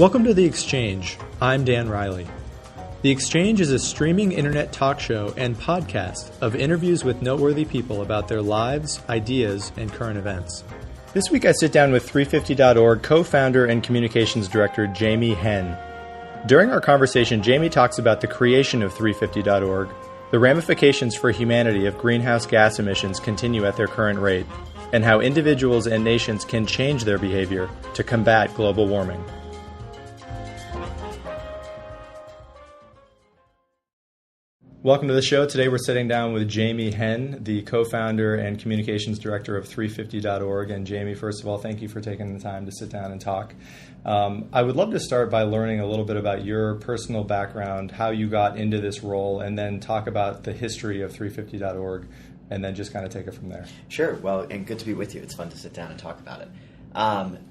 Welcome to The Exchange. I'm Dan Riley. The Exchange is a streaming internet talk show and podcast of interviews with noteworthy people about their lives, ideas, and current events. This week I sit down with 350.org co-founder and communications director Jamie Henn. During our conversation, Jamie talks about the creation of 350.org, the ramifications for humanity if greenhouse gas emissions continue at their current rate, and how individuals and nations can change their behavior to combat global warming. Welcome to the show. Today we're sitting down with Jamie Henn, the co-founder and communications director of 350.org. And Jamie, first of all, thank you for taking the time to sit down and talk. I would love to start by learning a little bit about your personal background, how you got into this role, and then talk about the history of 350.org, and then just kind of take it from there. Sure. Well, and good to be with you. It's fun to sit down and talk about it.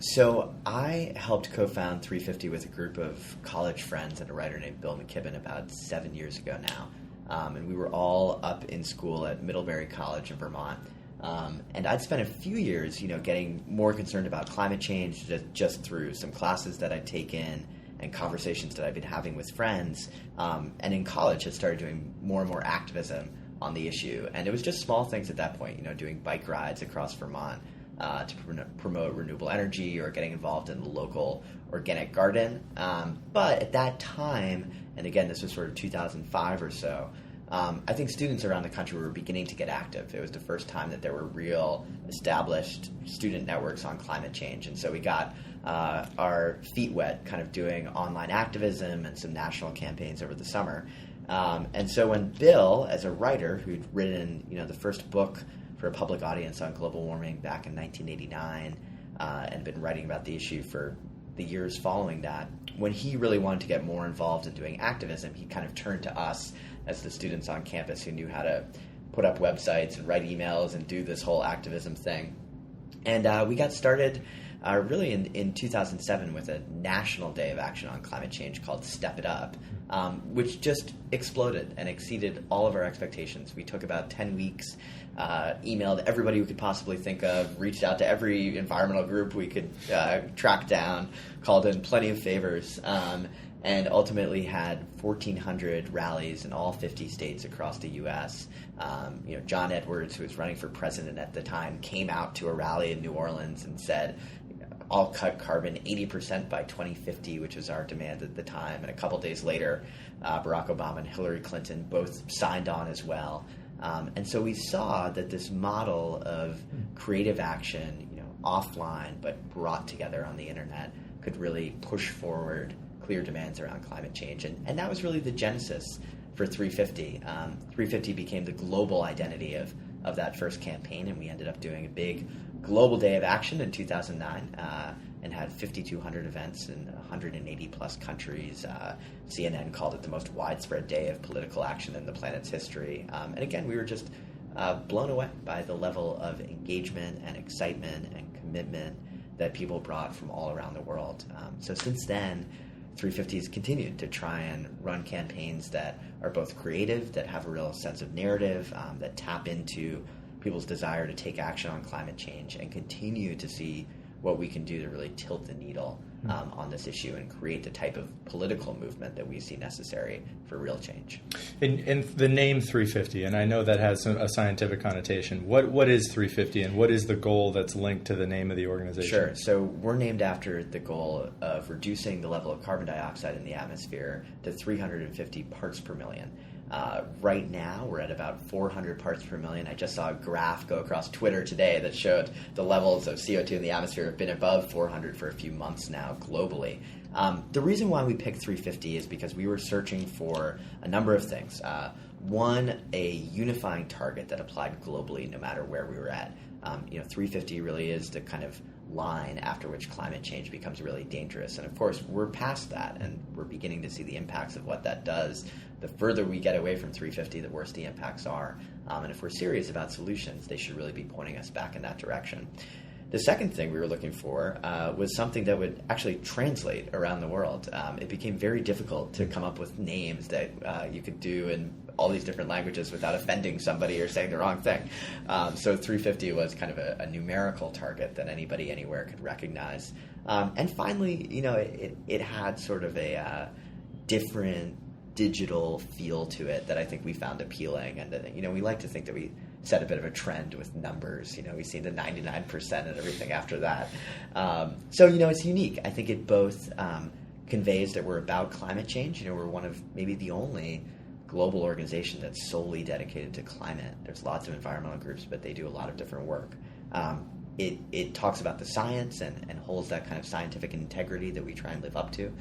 So I helped co-found 350 with a group of college friends and a writer named Bill McKibben about 7 years ago now. And we were all up in school at Middlebury College in Vermont. And I'd spent a few years, getting more concerned about climate change just through some classes that I'd taken and conversations that I'd been having with friends. And in college, I started doing more and more activism on the issue. And it was just small things at that point, doing bike rides across Vermont to promote renewable energy or getting involved in the local organic garden. But at that time, and again, this was sort of 2005 or so, I think students around the country were beginning to get active. It was the first time that there were real established student networks on climate change. And so we got our feet wet kind of doing online activism and some national campaigns over the summer. And so when Bill, as a writer who'd written the first book for a public audience on global warming back in 1989 and been writing about the issue for the years following that, when he really wanted to get more involved in doing activism, he kind of turned to us as the students on campus who knew how to put up websites and write emails and do this whole activism thing. And we got started really in 2007 with a national day of action on climate change called Step It Up, which just exploded and exceeded all of our expectations. We took about 10 weeks, emailed everybody we could possibly think of, reached out to every environmental group we could track down, called in plenty of favors, and ultimately had 1,400 rallies in all 50 states across the U.S. John Edwards, who was running for president at the time, came out to a rally in New Orleans and said, I'll cut carbon 80% by 2050, which was our demand at the time. And a couple days later, Barack Obama and Hillary Clinton both signed on as well. And so we saw that this model of creative action, offline but brought together on the internet, could really push forward clear demands around climate change. And that was really the genesis for 350. 350 became the global identity of that first campaign, and we ended up doing a big global day of action in 2009 and had 5,200 events in 180 plus countries. CNN called it the most widespread day of political action in the planet's history. And again, we were just blown away by the level of engagement and excitement and commitment that people brought from all around the world. So since then, 350 has continued to try and run campaigns that are both creative, that have a real sense of narrative, that tap into people's desire to take action on climate change, and continue to see what we can do to really tilt the needle on this issue and create the type of political movement that we see necessary for real change. And the name 350, and I know that has a scientific connotation. What is 350, and what is the goal that's linked to the name of the organization? Sure. So we're named after the goal of reducing the level of carbon dioxide in the atmosphere to 350 parts per million. Right now, we're at about 400 parts per million. I just saw a graph go across Twitter today that showed the levels of CO2 in the atmosphere have been above 400 for a few months now globally. The reason why we picked 350 is because we were searching for a number of things. One, a unifying target that applied globally no matter where we were at. 350 really is the kind of line after which climate change becomes really dangerous. And of course, we're past that, and we're beginning to see the impacts of what that does. The further we get away from 350, the worse the impacts are. And if we're serious about solutions, they should really be pointing us back in that direction. The second thing we were looking for was something that would actually translate around the world. It became very difficult to come up with names that you could do in all these different languages without offending somebody or saying the wrong thing. So 350 was kind of a numerical target that anybody anywhere could recognize. And finally, it had sort of a different digital feel to it that I think we found appealing. And, we like to think that we set a bit of a trend with numbers. We see the 99% and everything after that. So, it's unique. I think it both conveys that we're about climate change. We're one of maybe the only global organization that's solely dedicated to climate. There's lots of environmental groups, but they do a lot of different work. It talks about the science and holds that kind of scientific integrity that we try and live up to,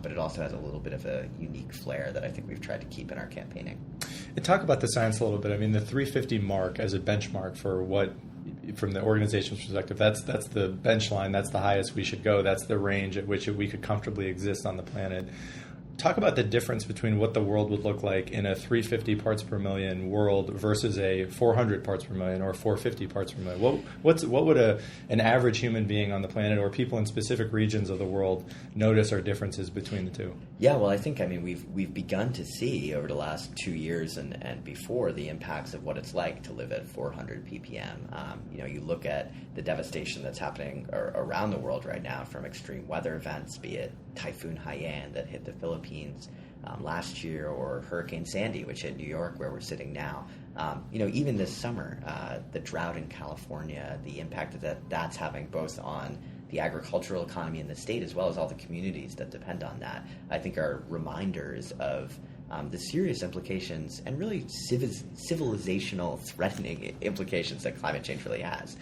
but it also has a little bit of a unique flair that I think we've tried to keep in our campaigning. And talk about the science a little bit. I mean, the 350 mark as a benchmark for what, from the organization's perspective, that's the bench line, that's the highest we should go, that's the range at which we could comfortably exist on the planet. Talk about the difference between what the world would look like in a 350 parts per million world versus a 400 parts per million or 450 parts per million. What would an average human being on the planet or people in specific regions of the world notice are differences between the two? Yeah, well, I think we've begun to see over the last 2 years and before the impacts of what it's like to live at 400 ppm. You look at the devastation that's happening around the world right now from extreme weather events, be it Typhoon Haiyan that hit the Philippines last year, or Hurricane Sandy, which hit New York, where we're sitting now. Even this summer, the drought in California, the impact that's having both on the agricultural economy in the state as well as all the communities that depend on that, I think are reminders of the serious implications and really civilizational threatening implications that climate change really has.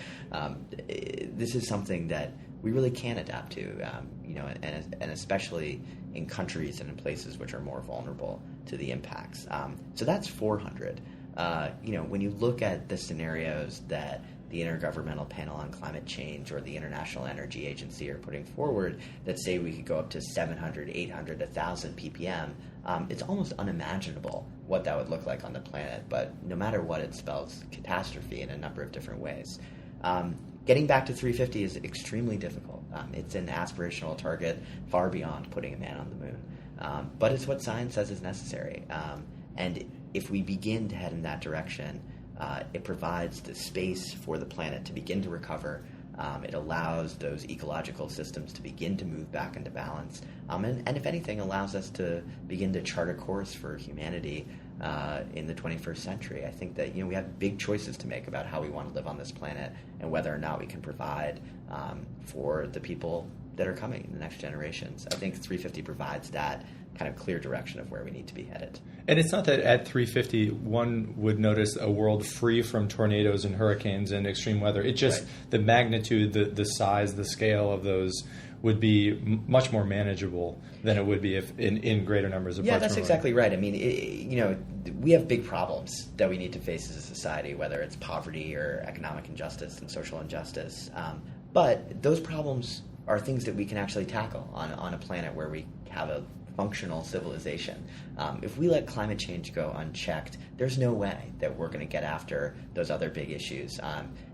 This is something that we really can adapt to, and especially in countries and in places which are more vulnerable to the impacts. So that's 400. When you look at the scenarios that the Intergovernmental Panel on Climate Change or the International Energy Agency are putting forward that say we could go up to 700, 800, 1,000 ppm, it's almost unimaginable what that would look like on the planet. But no matter what, it spells catastrophe in a number of different ways. Getting back to 350 is extremely difficult. It's an aspirational target far beyond putting a man on the moon. But it's what science says is necessary. And if we begin to head in that direction, it provides the space for the planet to begin to recover. It allows those ecological systems to begin to move back into balance. And if anything, allows us to begin to chart a course for humanity in the 21st century. I think that we have big choices to make about how we want to live on this planet and whether or not we can provide for the people that are coming in the next generations. I think 350 provides that kind of clear direction of where we need to be headed. And it's not that at 350 one would notice a world free from tornadoes and hurricanes and extreme weather. It just, right. The magnitude, the size, the scale of those would be much more manageable than it would be if in greater numbers of parts. Yeah, that's exactly right. I mean, we have big problems that we need to face as a society, whether it's poverty or economic injustice and social injustice. But those problems are things that we can actually tackle on a planet where we have a functional civilization. If we let climate change go unchecked, there's no way that we're going to get after those other big issues.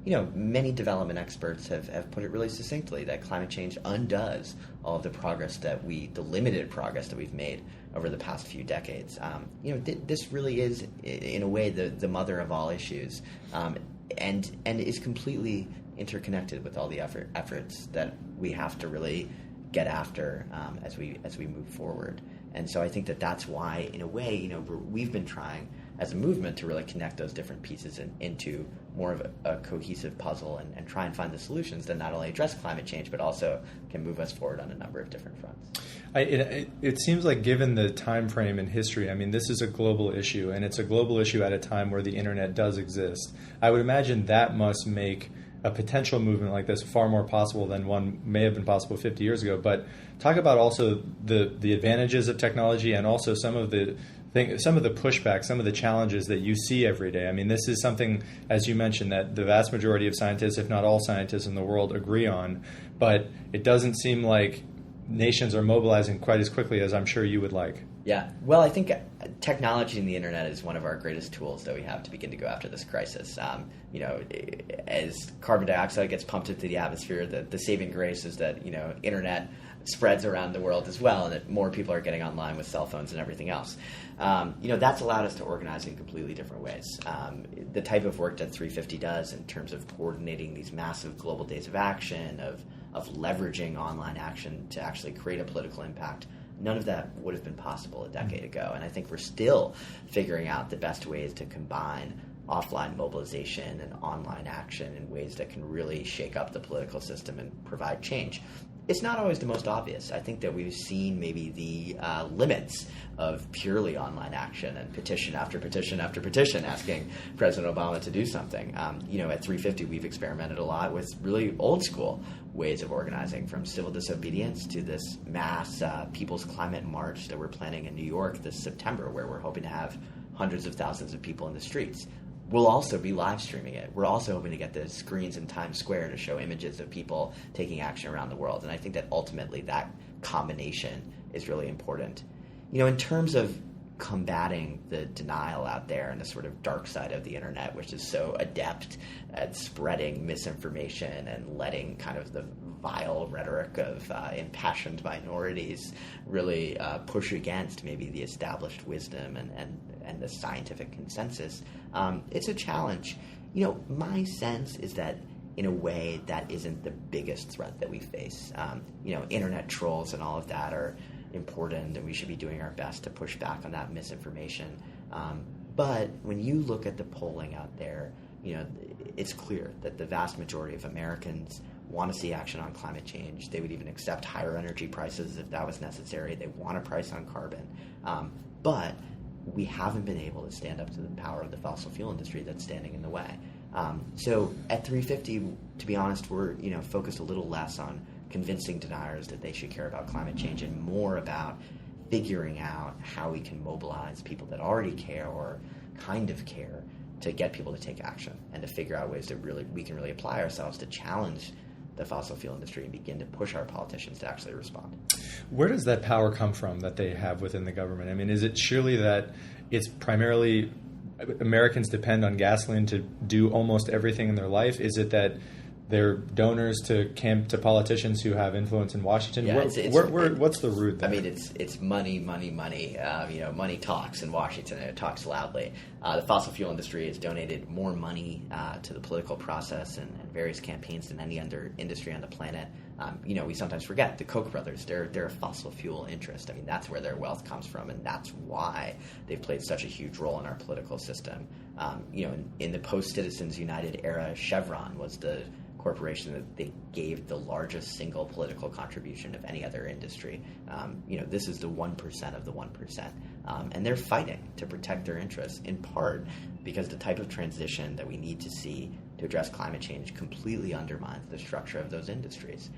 Many development experts have put it really succinctly that climate change undoes all of the limited progress that we've made over the past few decades. This really is, in a way, the mother of all issues, and is completely interconnected with all the efforts that we have to really get after as we move forward. And so I think that's why, in a way, we've been trying as a movement to really connect those different pieces into more of a cohesive puzzle and try and find the solutions that not only address climate change but also can move us forward on a number of different fronts. It seems like, given the time frame in history, I mean, this is a global issue, and it's a global issue at a time where the internet does exist. I would imagine that must make a potential movement like this far more possible than one may have been possible 50 years ago. But talk about also the advantages of technology and also some of the pushback, some of the challenges that you see every day. I mean, this is something, as you mentioned, that the vast majority of scientists, if not all scientists in the world, agree on. But it doesn't seem like nations are mobilizing quite as quickly as I'm sure you would like. Yeah. Well, I think technology and the internet is one of our greatest tools that we have to begin to go after this crisis. As carbon dioxide gets pumped into the atmosphere, the saving grace is that, internet spreads around the world as well, and that more people are getting online with cell phones and everything else. That's allowed us to organize in completely different ways. The type of work that 350 does in terms of coordinating these massive global days of action, of leveraging online action to actually create a political impact, none of that would have been possible a decade ago. And I think we're still figuring out the best ways to combine offline mobilization and online action in ways that can really shake up the political system and provide change. It's not always the most obvious. I think that we've seen maybe the limits of purely online action and petition after petition after petition asking President Obama to do something. At 350, we've experimented a lot with really old school ways of organizing, from civil disobedience to this mass People's Climate March that we're planning in New York this September, where we're hoping to have hundreds of thousands of people in the streets. We'll also be live streaming it. We're also hoping to get the screens in Times Square to show images of people taking action around the world. And I think that ultimately that combination is really important. In terms of combating the denial out there and the sort of dark side of the internet, which is so adept at spreading misinformation and letting kind of the vile rhetoric of impassioned minorities really push against maybe the established wisdom and the scientific consensus, it's a challenge. My sense is that in a way that isn't the biggest threat that we face. Internet trolls and all of that are important, and we should be doing our best to push back on that misinformation. But when you look at the polling out there, it's clear that the vast majority of Americans want to see action on climate change. They would even accept higher energy prices if that was necessary. They want a price on carbon. But we haven't been able to stand up to the power of the fossil fuel industry that's standing in the way. So at 350, to be honest, we're focused a little less on convincing deniers that they should care about climate change and more about figuring out how we can mobilize people that already care or kind of care to get people to take action and to figure out ways that we can really apply ourselves to challenge the fossil fuel industry and begin to push our politicians to actually respond. Where does that power come from that they have within the government? I mean, is it surely that it's primarily Americans depend on gasoline to do almost everything in their life? Is it that they're donors to politicians who have influence in Washington? Yeah, what's the root there? I mean, it's money. Money talks in Washington, and it talks loudly. The fossil fuel industry has donated more money to the political process and various campaigns than any other industry on the planet. We sometimes forget the Koch brothers. They're a fossil fuel interest. I mean, that's where their wealth comes from, and that's why they've played such a huge role in our political system. In the post-Citizens United era, Chevron was the corporation that they gave the largest single political contribution of any other industry. This is the 1% of the 1%. And they're fighting to protect their interests, in part because the type of transition that we need to see to address climate change completely undermines the structure of those industries.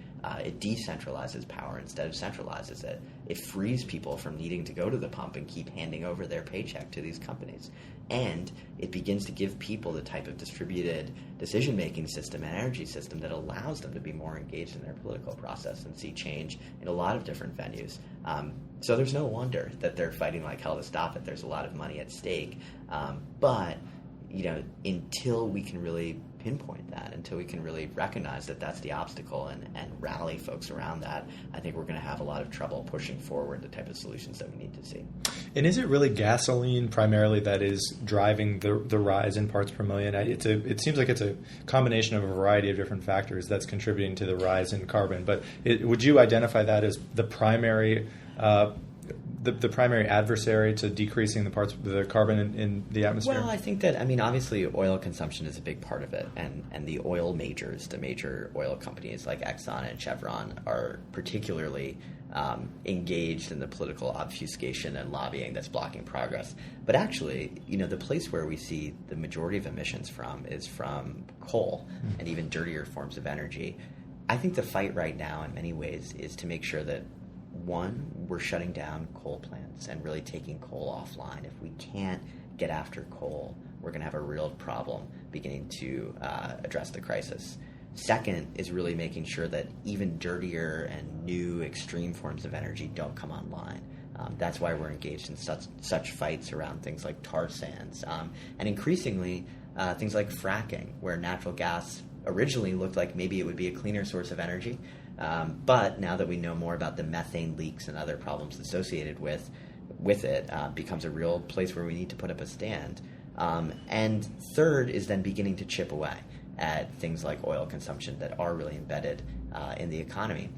It decentralizes power instead of centralizes it. It frees people from needing to go to the pump and keep handing over their paycheck to these companies. And it begins to give people the type of distributed decision-making system and energy system that allows them to be more engaged in their political process and see change in a lot of different venues. So there's no wonder that they're fighting like hell to stop it. There's a lot of money at stake. But until we can really pinpoint that, until we can really recognize that that's the obstacle and rally folks around that, I think we're going to have a lot of trouble pushing forward the type of solutions that we need to see. And is it really gasoline primarily that is driving the rise in parts per million? It seems like it's a combination of a variety of different factors that's contributing to the rise in carbon. But would you identify that as the primary the primary adversary to decreasing the carbon in the atmosphere? Well, I think that, obviously oil consumption is a big part of it, and the oil majors, the major oil companies like Exxon and Chevron are particularly engaged in the political obfuscation and lobbying that's blocking progress. But actually, the place where we see the majority of emissions from is from coal and even dirtier forms of energy. I think the fight right now in many ways is to make sure that, one, we're shutting down coal plants and really taking coal offline. If we can't get after coal, we're going to have a real problem beginning to address the crisis. Second is really making sure that even dirtier and new extreme forms of energy don't come online. That's why we're engaged in such fights around things like tar sands, and increasingly things like fracking, where natural gas originally looked like maybe it would be a cleaner source of energy, but now that we know more about the methane leaks and other problems associated with it, becomes a real place where we need to put up a stand. And third is then beginning to chip away at things like oil consumption that are really embedded in the economy.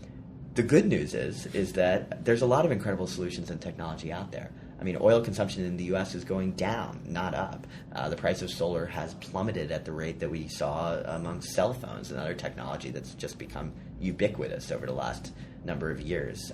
The good news is that there's a lot of incredible solutions and technology out there. I mean, oil consumption in the U.S. is going down, not up. The price of solar has plummeted at the rate that we saw among cell phones and other technology that's just become ubiquitous over the last number of years.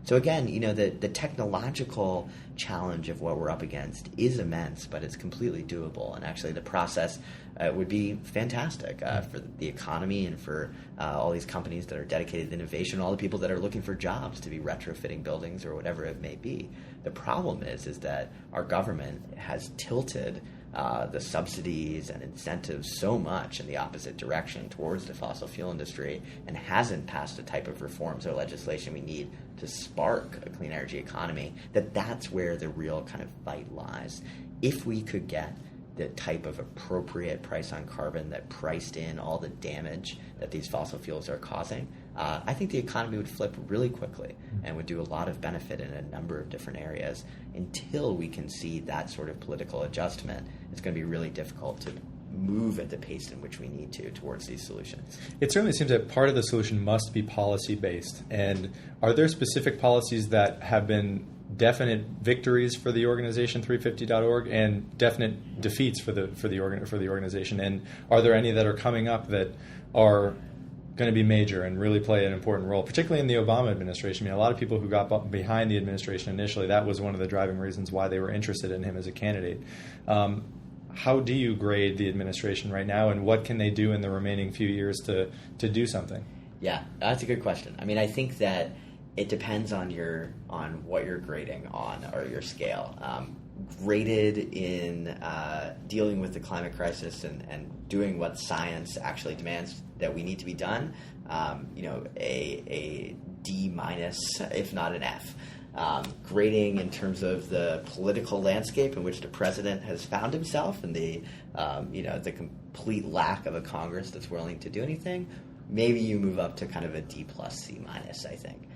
So again, the technological challenge of what we're up against is immense, but it's completely doable. And actually the process would be fantastic for the economy and for all these companies that are dedicated to innovation, all the people that are looking for jobs to be retrofitting buildings or whatever it may be. The problem is that our government has tilted the subsidies and incentives so much in the opposite direction towards the fossil fuel industry and hasn't passed the type of reforms or legislation we need to spark a clean energy economy, that's where the real kind of fight lies. If we could get the type of appropriate price on carbon that priced in all the damage that these fossil fuels are causing, I think the economy would flip really quickly and would do a lot of benefit in a number of different areas. Until we can see that sort of political adjustment, it's going to be really difficult to move at the pace in which we need to towards these solutions. It certainly seems that part of the solution must be policy-based. And are there specific policies that have been definite victories for the organization 350.org and definite defeats for the organization? And are there any that are coming up that are going to be major and really play an important role, particularly in the Obama administration? I mean, a lot of people who got behind the administration initially, that was one of the driving reasons why they were interested in him as a candidate. How do you grade the administration right now, and what can they do in the remaining few years to do something? Yeah, that's a good question. I mean, I think that it depends on what you're grading on or your scale. Graded in dealing with the climate crisis and doing what science actually demands that we need to be done, a D minus, if not an F. Grading in terms of the political landscape in which the president has found himself and the complete lack of a Congress that's willing to do anything, maybe you move up to kind of a D plus, C minus, I think.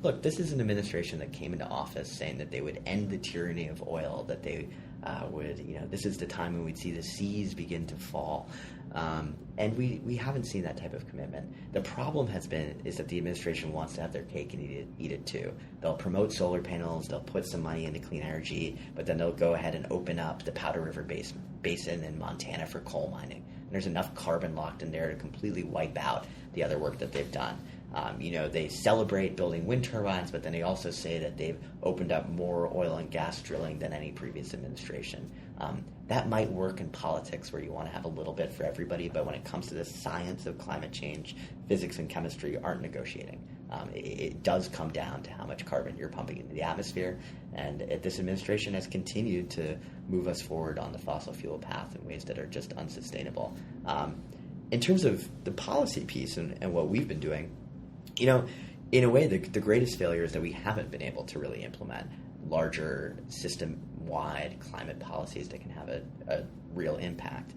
Look, this is an administration that came into office saying that they would end the tyranny of oil, that they this is the time when we'd see the seas begin to fall. And we haven't seen that type of commitment. The problem is that the administration wants to have their cake and eat it too. They'll promote solar panels, they'll put some money into clean energy, but then they'll go ahead and open up the Powder River Basin in Montana for coal mining. And there's enough carbon locked in there to completely wipe out the other work that they've done. They celebrate building wind turbines, but then they also say that they've opened up more oil and gas drilling than any previous administration. That might work in politics where you want to have a little bit for everybody, but when it comes to the science of climate change, physics and chemistry aren't negotiating. It does come down to how much carbon you're pumping into the atmosphere, and this administration has continued to move us forward on the fossil fuel path in ways that are just unsustainable. In terms of the policy piece and what we've been doing, in a way, the greatest failure is that we haven't been able to really implement larger system-wide climate policies that can have a real impact.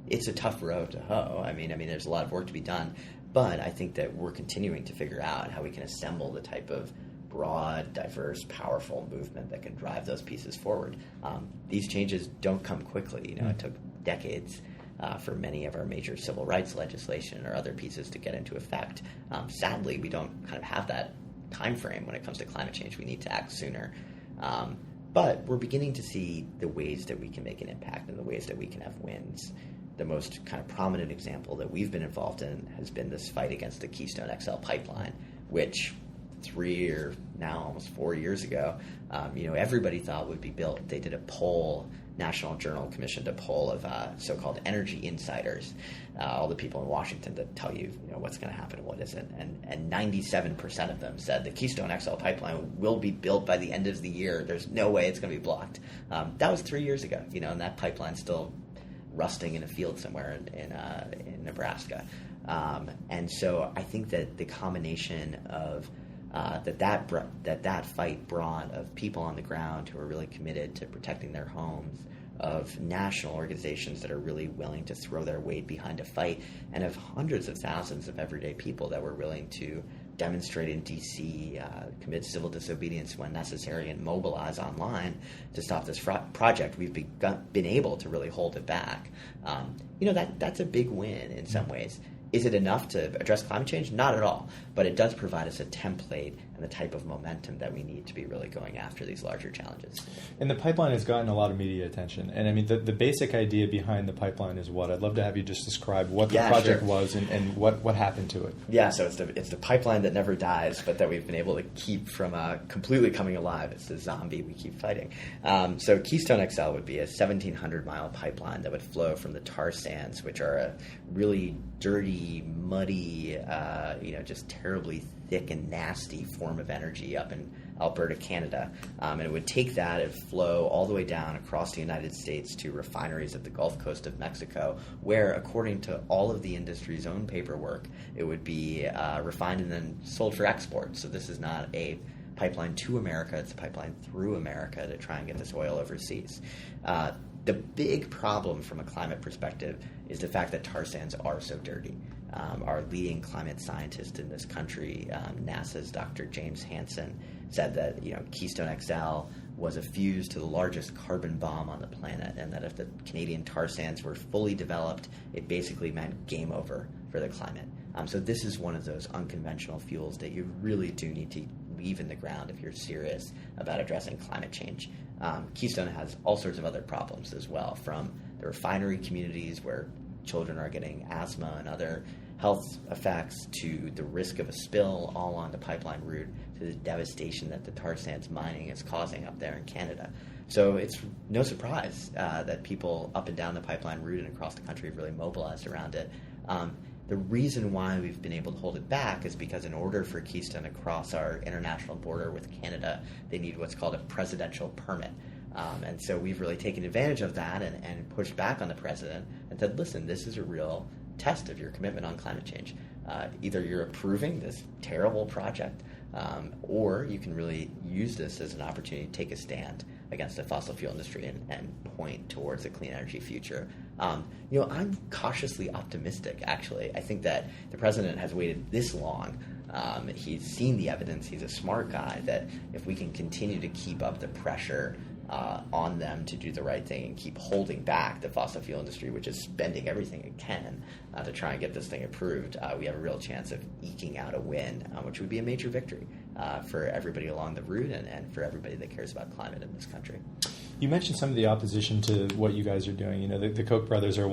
It's a tough road to hoe. I mean, there's a lot of work to be done, but I think that we're continuing to figure out how we can assemble the type of broad, diverse, powerful movement that can drive those pieces forward. These changes don't come quickly. It took decades for many of our major civil rights legislation or other pieces to get into effect. Sadly, we don't kind of have that time frame when it comes to climate change. We need to act sooner. But we're beginning to see the ways that we can make an impact and the ways that we can have wins. The most kind of prominent example that we've been involved in has been this fight against the Keystone XL pipeline, which 3 or now almost 4 years ago, everybody thought would be built. They did a poll, National Journal commissioned a poll of so-called energy insiders, all the people in Washington that tell you, what's going to happen and what isn't. And 97% of them said the Keystone XL pipeline will be built by the end of the year. There's no way it's going to be blocked. That was 3 years ago, and that pipeline's still rusting in a field somewhere in Nebraska. And so I think that the combination of that fight brought of people on the ground who are really committed to protecting their homes, of national organizations that are really willing to throw their weight behind a fight, and of hundreds of thousands of everyday people that were willing to demonstrate in D.C., commit civil disobedience when necessary, and mobilize online to stop this project, we've been able to really hold it back. That's a big win in some ways. Is it enough to address climate change? Not at all. But it does provide us a template and the type of momentum that we need to be really going after these larger challenges. And the pipeline has gotten a lot of media attention. And I mean, the basic idea behind the pipeline is what? I'd love to have you just describe what the project was and what happened to it. Yeah, so it's the pipeline that never dies, but that we've been able to keep from completely coming alive. It's the zombie we keep fighting. So Keystone XL would be a 1,700-mile pipeline that would flow from the tar sands, which are a really dirty, muddy, just terribly thick and nasty form of energy up in Alberta, Canada. And it would take that and flow all the way down across the United States to refineries at the Gulf Coast of Mexico, where, according to all of the industry's own paperwork, it would be refined and then sold for export. So this is not a pipeline to America, it's a pipeline through America to try and get this oil overseas. The big problem from a climate perspective is the fact that tar sands are so dirty. Our leading climate scientist in this country, NASA's Dr. James Henn, said that Keystone XL was a fuse to the largest carbon bomb on the planet, and that if the Canadian tar sands were fully developed, it basically meant game over for the climate. So this is one of those unconventional fuels that you really do need to leave in the ground if you're serious about addressing climate change. Keystone has all sorts of other problems as well, from the refinery communities where children are getting asthma and other health effects, to the risk of a spill all on the pipeline route, to the devastation that the tar sands mining is causing up there in Canada. So it's no surprise that people up and down the pipeline route and across the country have really mobilized around it. The reason why we've been able to hold it back is because in order for Keystone to cross our international border with Canada, they need what's called a presidential permit. And so we've really taken advantage of that and pushed back on the president and said, listen, this is a real test of your commitment on climate change. Either you're approving this terrible project, or you can really use this as an opportunity to take a stand against the fossil fuel industry and point towards a clean energy future. I'm cautiously optimistic, actually. I think that the president has waited this long. He's seen the evidence. He's a smart guy, that if we can continue to keep up the pressure on them to do the right thing and keep holding back the fossil fuel industry, which is spending everything it can to try and get this thing approved, we have a real chance of eking out a win, which would be a major victory for everybody along the route and for everybody that cares about climate in this country. You mentioned some of the opposition to what you guys are doing. The Koch brothers are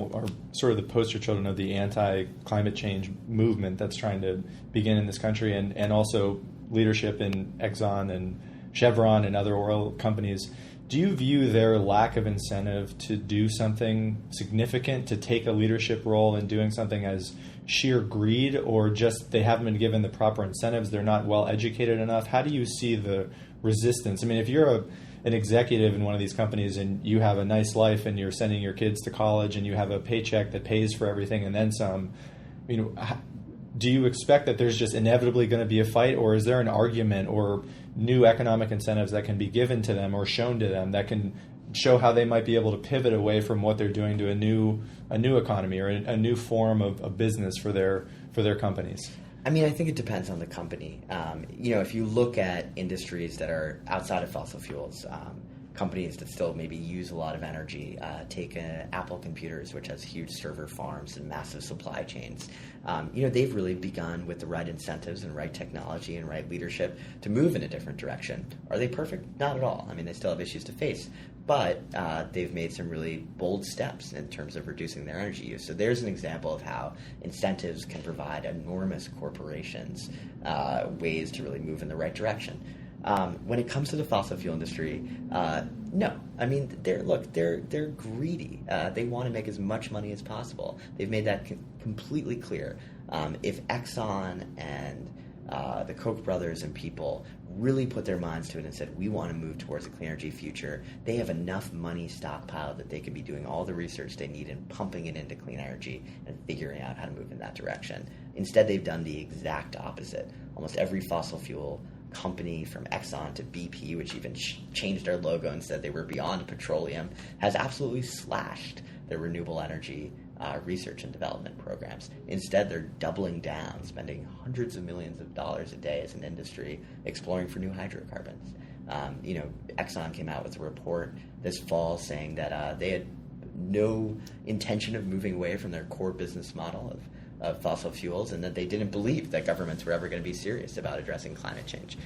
sort of the poster children of the anti-climate change movement that's trying to begin in this country, and also leadership in Exxon and Chevron and other oil companies. Do you view their lack of incentive to do something significant, to take a leadership role in doing something, as sheer greed, or just they haven't been given the proper incentives, they're not well educated enough? How do you see the resistance? I mean, if you're an executive in one of these companies and you have a nice life and you're sending your kids to college and you have a paycheck that pays for everything and then some, do you expect that there's just inevitably going to be a fight, or is there an argument or new economic incentives that can be given to them or shown to them that can show how they might be able to pivot away from what they're doing to a new economy or a new form of business for their companies? I mean, I think it depends on the company. If you look at industries that are outside of fossil fuels, companies that still maybe use a lot of energy, take Apple Computers, which has huge server farms and massive supply chains. They've really begun with the right incentives and right technology and right leadership to move in a different direction. Are they perfect? Not at all. I mean, they still have issues to face. But they've made some really bold steps in terms of reducing their energy use. So there's an example of how incentives can provide enormous corporations ways to really move in the right direction. When it comes to the fossil fuel industry, no. I mean, they're greedy. They want to make as much money as possible. They've made that completely clear. If Exxon and the Koch brothers and people really put their minds to it and said, we want to move towards a clean energy future. They have enough money stockpiled that they could be doing all the research they need and pumping it into clean energy and figuring out how to move in that direction. Instead, they've done the exact opposite. Almost every fossil fuel company, from Exxon to BP, which even changed their logo and said they were beyond petroleum, has absolutely slashed their renewable energy research and development programs. Instead, they're doubling down, spending hundreds of millions of dollars a day as an industry exploring for new hydrocarbons. Exxon came out with a report this fall saying that they had no intention of moving away from their core business model of fossil fuels, and that they didn't believe that governments were ever going to be serious about addressing climate change.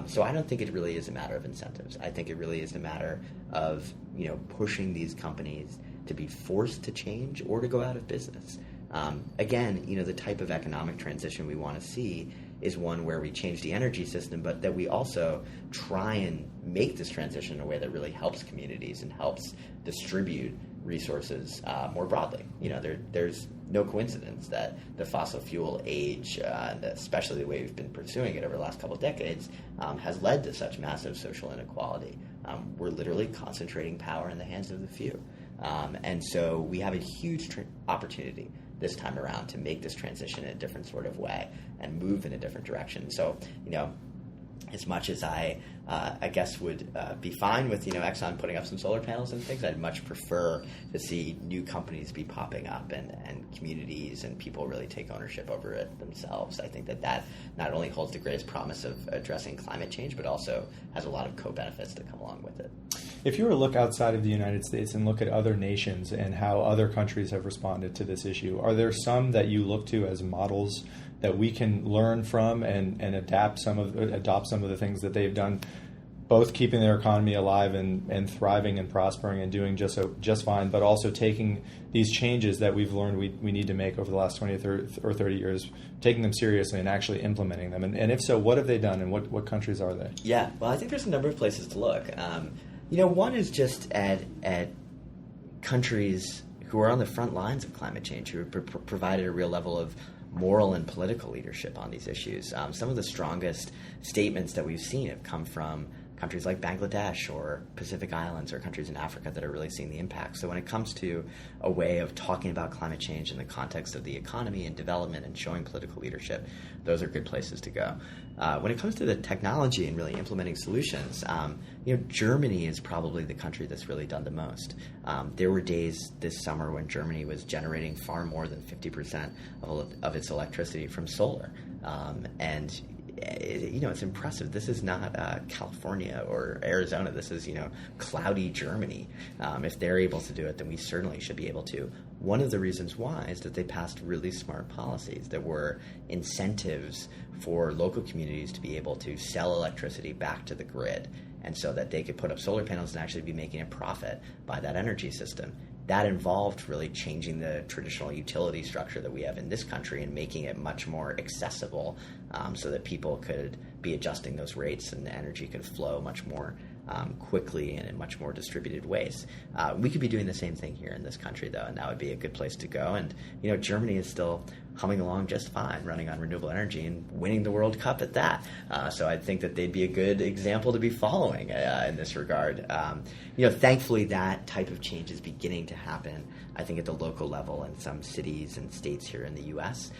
So I don't think it really is a matter of incentives. I think it really is a matter of pushing these companies to be forced to change or to go out of business. Again, the type of economic transition we want to see is one where we change the energy system, but that we also try and make this transition in a way that really helps communities and helps distribute resources more broadly. There's no coincidence that the fossil fuel age, and especially the way we've been pursuing it over the last couple of decades, has led to such massive social inequality. We're literally concentrating power in the hands of the few. And so we have a huge opportunity this time around to make this transition in a different sort of way and move in a different direction. So, as much as I guess would be fine with Exxon putting up some solar panels and things, I'd much prefer to see new companies be popping up and communities and people really take ownership over it themselves. I think that not only holds the greatest promise of addressing climate change, but also has a lot of co-benefits that come along with it. If you were to look outside of the United States and look at other nations and how other countries have responded to this issue, are there some that you look to as models that we can learn from and adopt some of the things that they've done, both keeping their economy alive and thriving and prospering and doing just fine, but also taking these changes that we've learned we need to make over the last 20 or 30 years, taking them seriously and actually implementing them? And if so, what have they done and what countries are they? Yeah, well, I think there's a number of places to look. One is just at countries who are on the front lines of climate change, who have provided a real level of moral and political leadership on these issues. Some of the strongest statements that we've seen have come from countries like Bangladesh or Pacific Islands or countries in Africa that are really seeing the impact. So when it comes to a way of talking about climate change in the context of the economy and development and showing political leadership, those are good places to go. When it comes to the technology and really implementing solutions, Germany is probably the country that's really done the most. There were days this summer when Germany was generating far more than 50% of its electricity from solar. And it's impressive. This is not California or Arizona. This is, cloudy Germany. If they're able to do it, then we certainly should be able to. One of the reasons why is that they passed really smart policies that were incentives for local communities to be able to sell electricity back to the grid, and so that they could put up solar panels and actually be making a profit by that energy system. That involved really changing the traditional utility structure that we have in this country and making it much more accessible, so that people could be adjusting those rates and the energy could flow much more quickly and in much more distributed ways. We could be doing the same thing here in this country, though, and that would be a good place to go. And, Germany is still humming along just fine, running on renewable energy and winning the World Cup at that. So I think that they'd be a good example to be following in this regard. Thankfully, that type of change is beginning to happen, I think, at the local level in some cities and states here in the U.S.,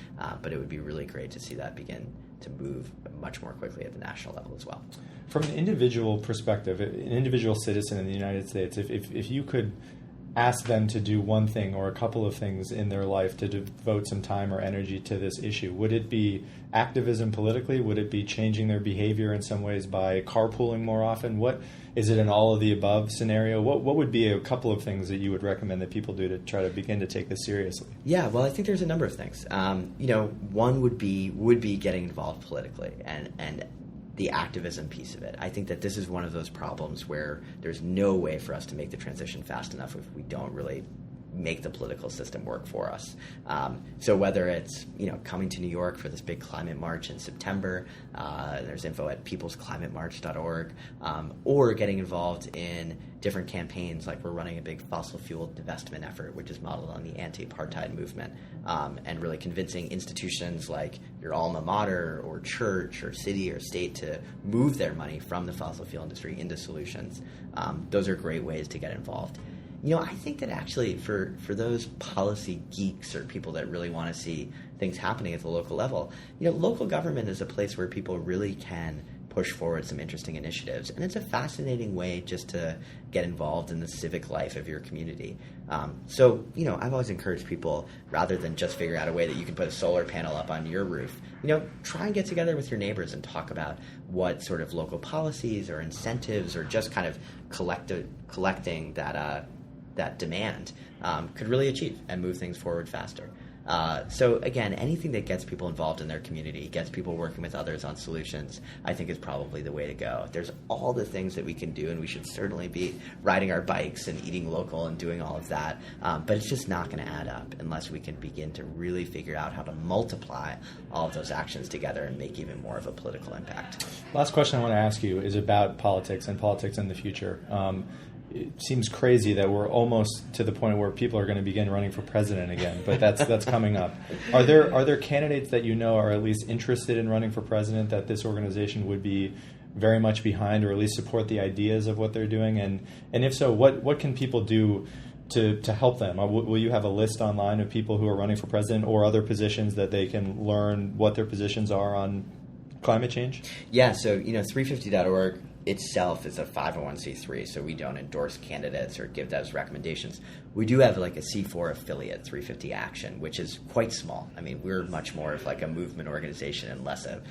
but it would be really great to see that begin to move much more quickly at the national level as well. From an individual perspective, an individual citizen in the United States, if you could ask them to do one thing or a couple of things in their life to devote some time or energy to this issue, would it be activism politically? Would it be changing their behavior in some ways by carpooling more often? What is it, an all of the above scenario? What would be a couple of things that you would recommend that people do to try to begin to take this seriously? Yeah, well, I think there's a number of things. One would be getting involved politically and the activism piece of it. I think that this is one of those problems where there's no way for us to make the transition fast enough if we don't really make the political system work for us. So whether it's coming to New York for this big climate march in September, there's info at peoplesclimatemarch.org, or getting involved in different campaigns, like we're running a big fossil fuel divestment effort, which is modeled on the anti-apartheid movement, and really convincing institutions like your alma mater or church or city or state to move their money from the fossil fuel industry into solutions. Those are great ways to get involved. I think that actually for those policy geeks or people that really want to see things happening at the local level, local government is a place where people really can push forward some interesting initiatives. And it's a fascinating way just to get involved in the civic life of your community. So I've always encouraged people, rather than just figure out a way that you can put a solar panel up on your roof, try and get together with your neighbors and talk about what sort of local policies or incentives or just kind of collecting that demand could really achieve and move things forward faster. So again, anything that gets people involved in their community, gets people working with others on solutions, I think is probably the way to go. There's all the things that we can do, and we should certainly be riding our bikes and eating local and doing all of that, but it's just not going to add up unless we can begin to really figure out how to multiply all of those actions together and make even more of a political impact. Last question I want to ask you is about politics and politics in the future. It seems crazy that we're almost to the point where people are going to begin running for president again, but that's coming up. Are there candidates that are at least interested in running for president that this organization would be very much behind, or at least support the ideas of what they're doing? And if so, what can people do to help them? Will you have a list online of people who are running for president or other positions that they can learn what their positions are on climate change? Yeah, so 350.org itself is a 501c3, so we don't endorse candidates or give those recommendations. We do have like a C4 affiliate, 350 Action, which is quite small. I mean, we're much more of like a movement organization and less a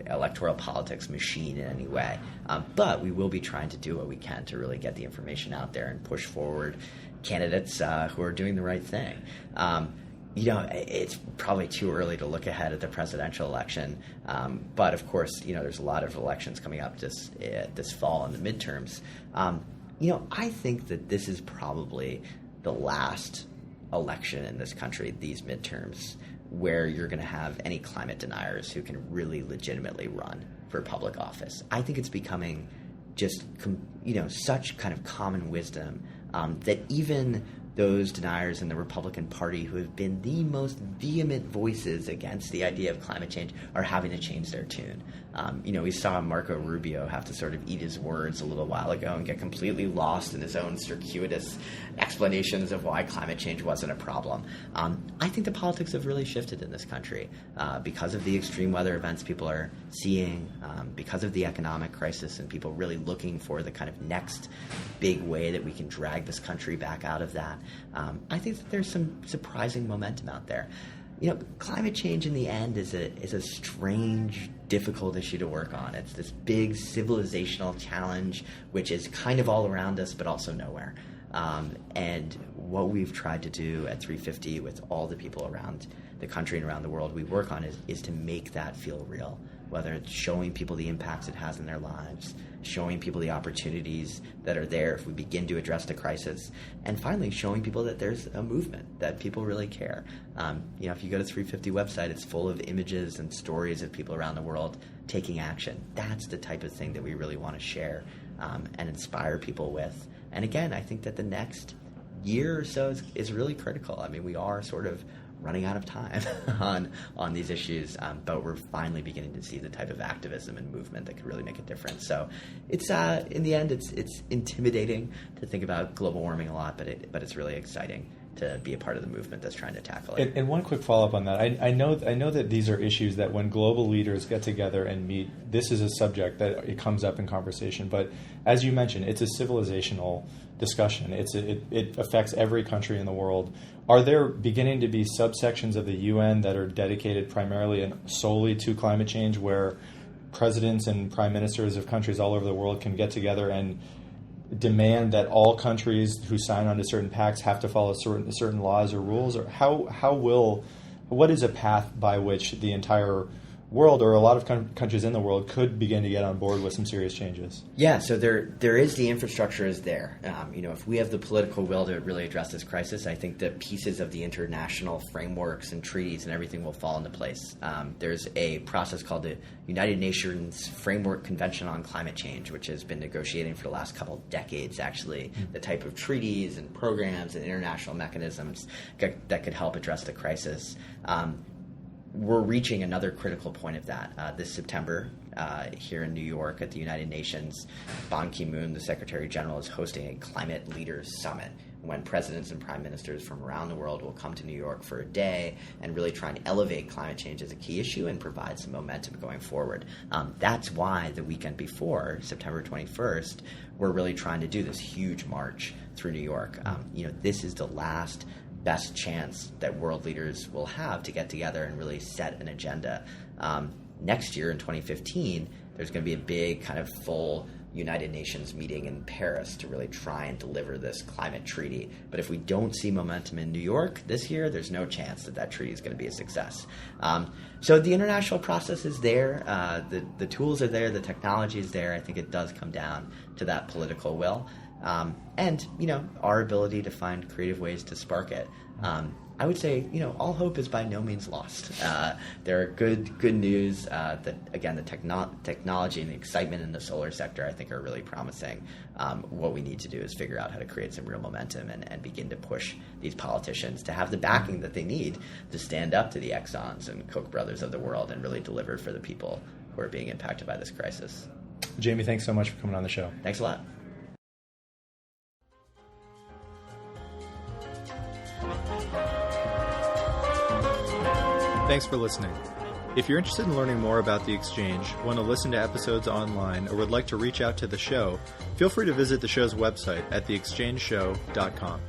electoral politics machine in any way. But we will be trying to do what we can to really get the information out there and push forward candidates who are doing the right thing. It's probably too early to look ahead at the presidential election, but of course, there's a lot of elections coming up this fall in the midterms. I think that this is probably the last election in this country, these midterms, where you're going to have any climate deniers who can really legitimately run for public office. I think it's becoming just, such kind of common wisdom that even those deniers in the Republican Party who have been the most vehement voices against the idea of climate change are having to change their tune. We saw Marco Rubio have to sort of eat his words a little while ago and get completely lost in his own circuitous explanations of why climate change wasn't a problem. I think the politics have really shifted in this country because of the extreme weather events people are seeing, because of the economic crisis and people really looking for the kind of next big way that we can drag this country back out of that. I think that there's some surprising momentum out there. Climate change in the end is a strange, difficult issue to work on. It's this big civilizational challenge, which is kind of all around us, but also nowhere. And what we've tried to do at 350 with all the people around the country and around the world we work on is to make that feel real, whether it's showing people the impacts it has in their lives, showing people the opportunities that are there if we begin to address the crisis, and finally showing people that there's a movement, that people really care. If you go to 350 website, it's full of images and stories of people around the world taking action. That's the type of thing that we really want to share and inspire people with. And again, I think that the next year or so is really critical. I mean, we are sort of running out of time on these issues, but we're finally beginning to see the type of activism and movement that could really make a difference. So it's in the end, it's intimidating to think about global warming a lot, but it's really exciting to be a part of the movement that's trying to tackle it. And one quick follow-up on that. I know that these are issues that when global leaders get together and meet, this is a subject that it comes up in conversation. But as you mentioned, it's a civilizational discussion. It affects every country in the world. Are there beginning to be subsections of the UN that are dedicated primarily and solely to climate change, where presidents and prime ministers of countries all over the world can get together and demand that all countries who sign on to certain pacts have to follow certain laws or rules? Or what is a path by which the entire world, or a lot of countries in the world, could begin to get on board with some serious changes. Yeah, so there is the infrastructure is there. If we have the political will to really address this crisis, I think that pieces of the international frameworks and treaties and everything will fall into place. There's a process called the United Nations Framework Convention on Climate Change, which has been negotiating for the last couple of decades, actually, the type of treaties and programs and international mechanisms that could help address the crisis. We're reaching another critical point of that this September here in New York at the United Nations. Ban Ki-moon, the Secretary General, is hosting a Climate Leaders Summit when presidents and prime ministers from around the world will come to New York for a day and really try and elevate climate change as a key issue and provide some momentum going forward. That's why the weekend before, September 21st, we're really trying to do this huge march through New York. This is the last best chance that world leaders will have to get together and really set an agenda. Next year in 2015, there's going to be a big kind of full United Nations meeting in Paris to really try and deliver this climate treaty. But if we don't see momentum in New York this year, there's no chance that treaty is going to be a success. So the international process is there. The tools are there. The technology is there. I think it does come down to that political will. And our ability to find creative ways to spark it. I would say, all hope is by no means lost. There are good news that, again, the technology and the excitement in the solar sector, I think, are really promising. What we need to do is figure out how to create some real momentum and begin to push these politicians to have the backing that they need to stand up to the Exxons and Koch brothers of the world and really deliver for the people who are being impacted by this crisis. Jamie, thanks so much for coming on the show. Thanks a lot. Thanks for listening. If you're interested in learning more about The Exchange, want to listen to episodes online, or would like to reach out to the show, feel free to visit the show's website at theexchangeshow.com.